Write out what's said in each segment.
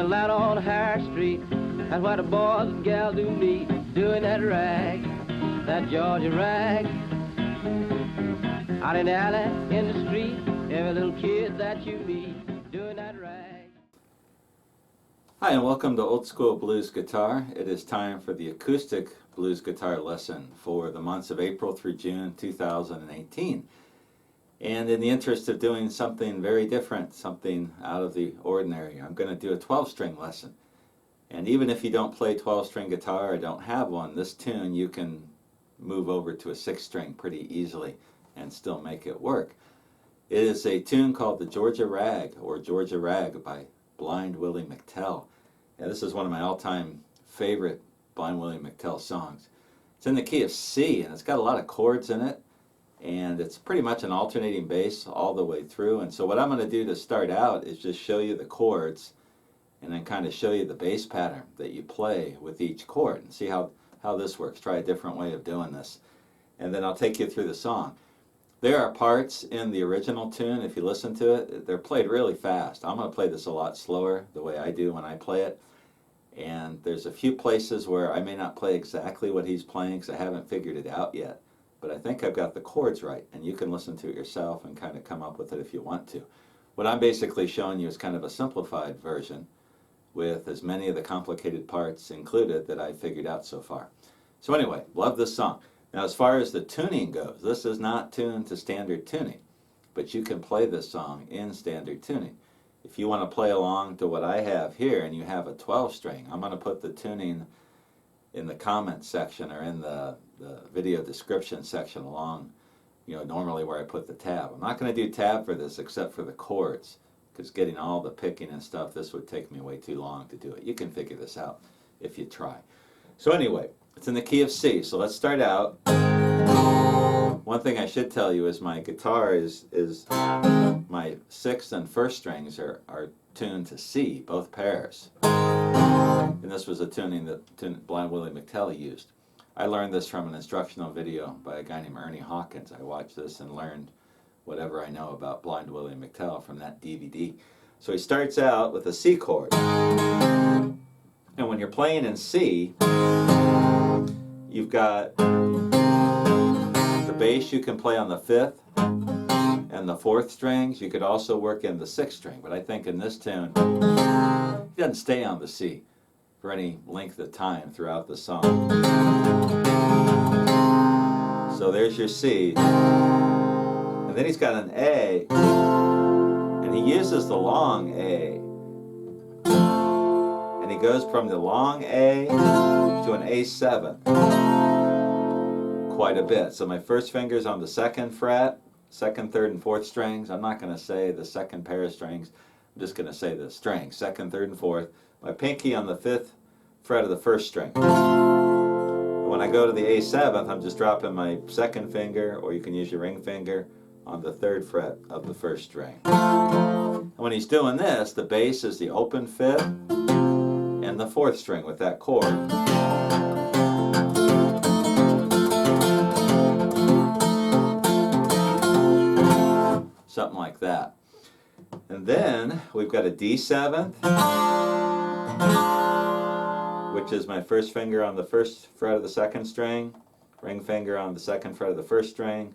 Standing out on High Street, that's where the boys and gals do meet, doing that rag, that Georgia rag. Out in the alley, in the street, every little kid that you meet, doing that rag. Hi, and welcome to Old School Blues Guitar. It is time for the acoustic blues guitar lesson for the months of April through June 2018. And in the interest of doing something very different, something out of the ordinary, I'm going to do a 12-string lesson. And even if you don't play 12-string guitar or don't have one, this tune you can move over to a 6-string pretty easily and still make it work. It is a tune called the Georgia Rag, or Georgia Rag by Blind Willie McTell. Yeah, this is one of my all-time favorite Blind Willie McTell songs. It's in the key of C, and it's got a lot of chords in it, and it's pretty much an alternating bass all the way through. And so what I'm going to do to start out is just show you the chords and then kind of show you the bass pattern that you play with each chord and see how this works. Try a different way of doing this. And then I'll take you through the song. There are parts in the original tune, if you listen to it, they're played really fast. I'm going to play this a lot slower, the way I do when I play it. And there's a few places where I may not play exactly what he's playing because I haven't figured it out yet. But I think I've got the chords right, and you can listen to it yourself and kind of come up with it if you want to. What I'm basically showing you is kind of a simplified version with as many of the complicated parts included that I've figured out so far. So anyway, love this song. Now as far as the tuning goes, this is not tuned to standard tuning, but you can play this song in standard tuning. If you want to play along to what I have here and you have a 12-string, I'm going to put the tuning in the comments section or in the video description section along, normally where I put the tab. I'm not going to do tab for this except for the chords, because getting all the picking and stuff, this would take me way too long to do it. You can figure this out if you try. So anyway, it's in the key of C, so let's start out. One thing I should tell you is my guitar is my 6th and 1st strings are tuned to C, both pairs. And this was a tuning that Blind Willie McTell used. I learned this from an instructional video by a guy named Ernie Hawkins. I watched this and learned whatever I know about Blind Willie McTell from that DVD. So he starts out with a C chord. And when you're playing in C, you've got the bass you can play on the 5th and the 4th strings. You could also work in the 6th string, but I think in this tune, it doesn't stay on the C for any length of time throughout the song. So there's your C. And then he's got an A, and he uses the long A. And he goes from the long A to an A7 quite a bit. So my first finger's on the 2nd fret, 2nd, 3rd, and 4th strings. I'm not going to say the 2nd pair of strings. I'm just going to say the strings, 2nd, 3rd, and 4th. My pinky on the 5th fret of the 1st string. And when I go to the A7th, I'm just dropping my 2nd finger, or you can use your ring finger, on the 3rd fret of the 1st string. And when he's doing this, the bass is the open 5th and the 4th string with that chord. Something like that. And then we've got a D7th, which is my 1st finger on the 1st fret of the 2nd string, ring finger on the 2nd fret of the 1st string,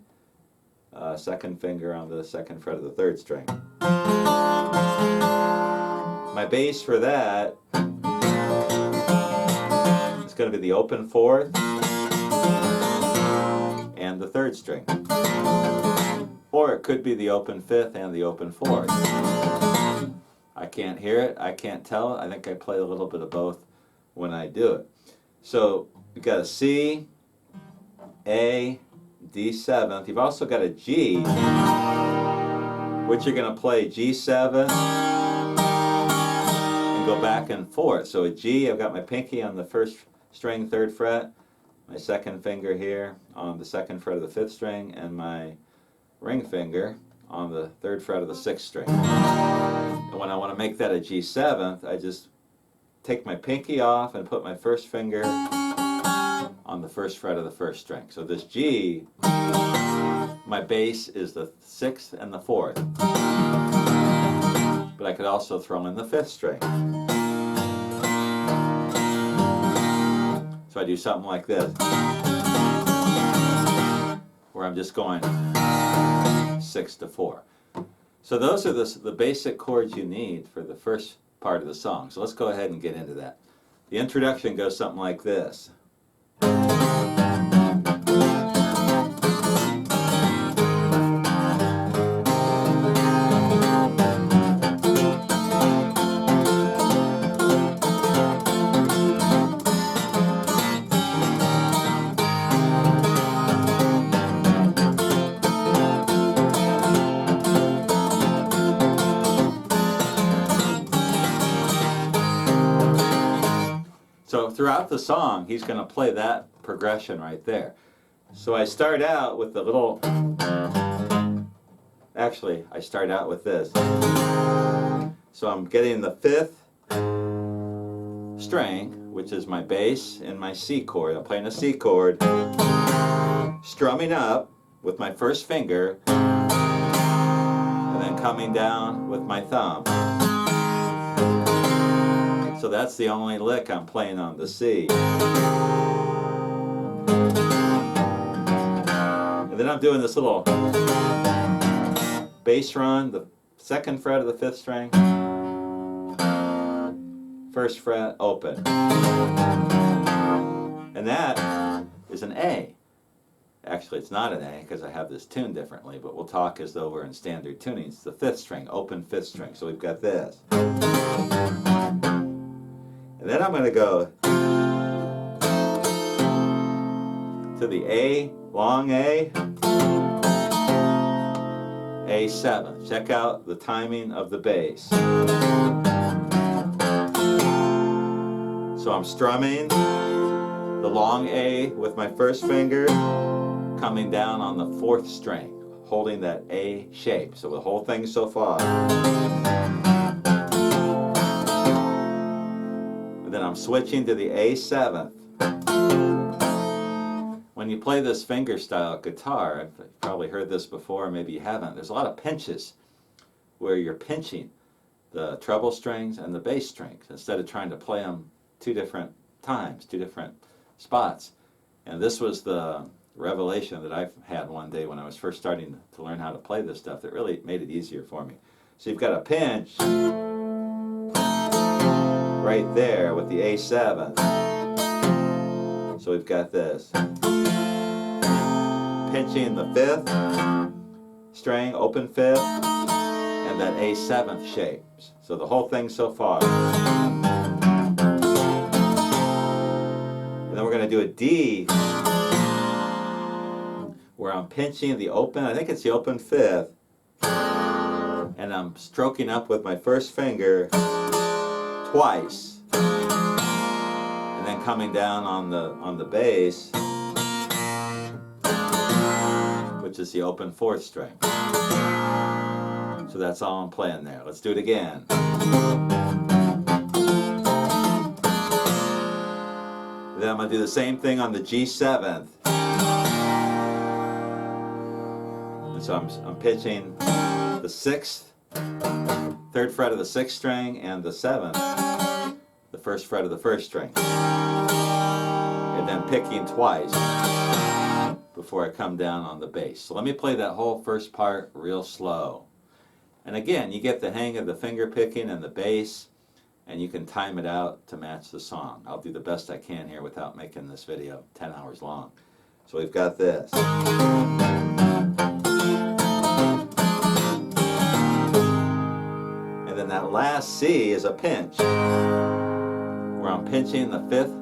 2nd finger on the 2nd fret of the 3rd string. My bass for that is going to be the open 4th and the 3rd string. Or it could be the open 5th and the open 4th. I can't hear it, I can't tell it. I think I play a little bit of both when I do it. So we've got a C, A, D7th. You've also got a G, which you're going to play G7 and go back and forth. So a G, I've got my pinky on the 1st string, 3rd fret, my 2nd finger here on the 2nd fret of the 5th string, and my ring finger on the 3rd fret of the 6th string. And when I want to make that a G7th, I just take my pinky off and put my 1st finger on the 1st fret of the 1st string. So this G, my bass is the 6th and the 4th. But I could also throw in the 5th string. So I do something like this, where I'm just going 6 to 4. So those are the basic chords you need for the first part of the song. So let's go ahead and get into that. The introduction goes something like this. So throughout the song, he's going to play that progression right there. So I start out with the little, actually, I start out with this. So I'm getting the 5th string, which is my bass, and my C chord. I'm playing a C chord, strumming up with my first finger, and then coming down with my thumb. So that's the only lick I'm playing on the C. And then I'm doing this little bass run, the 2nd fret of the 5th string, 1st fret, open. And that is an A. Actually, it's not an A because I have this tuned differently, but we'll talk as though we're in standard tuning. It's the 5th string, open 5th string. So we've got this. And then I'm going to go to the A, long A, A7. Check out the timing of the bass. So I'm strumming the long A with my first finger, coming down on the 4th string, holding that A shape. So the whole thing so far. And then I'm switching to the A7th. When you play this finger style guitar, I've probably heard this before, maybe you haven't, there's a lot of pinches where you're pinching the treble strings and the bass strings instead of trying to play them 2 different times, 2 different spots. And this was the revelation that I've had one day when I was first starting to learn how to play this stuff that really made it easier for me. So you've got a pinch right there with the A7. So we've got this. Pinching the 5th string, open 5th, and that A7th shape. So the whole thing so far. And then we're going to do a D, where I'm pinching the open, I think it's the open 5th, and I'm stroking up with my first finger twice, and then coming down on the bass, which is the open 4th string. So that's all I'm playing there. Let's do it again. Then I'm going to do the same thing on the G7th. And so I'm pitching the 6th, 3rd fret of the 6th string, and the 7th, the 1st fret of the 1st string. And then picking twice before I come down on the bass. So let me play that whole first part real slow. And again, you get the hang of the finger picking and the bass, and you can time it out to match the song. I'll do the best I can here without making this video 10 hours long. So we've got this. And then that last C is a pinch, where I'm pinching the 5th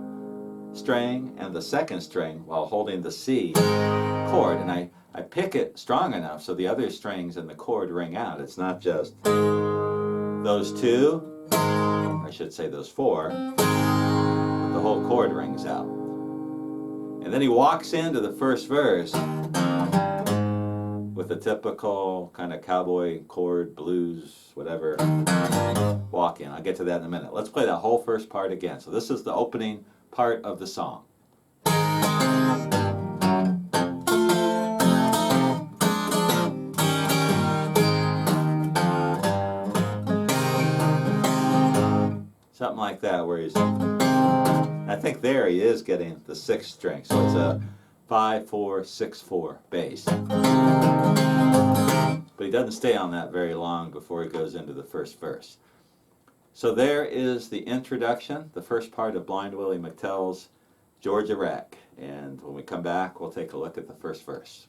string and the 2nd string while holding the C chord. And I pick it strong enough so the other strings in the chord ring out. It's not just those 2, I should say those 4, but the whole chord rings out. And then he walks into the first verse with the typical kind of cowboy chord, blues, whatever, walk in. I'll get to that in a minute. Let's play that whole first part again. So this is the opening part of the song. Something like that, where he's I think there he is getting the 6th string. So it's a 5-4-6-4 bass. But he doesn't stay on that very long before he goes into the first verse. So there is the introduction, the first part of Blind Willie McTell's Georgia Rag. And when we come back, we'll take a look at the first verse.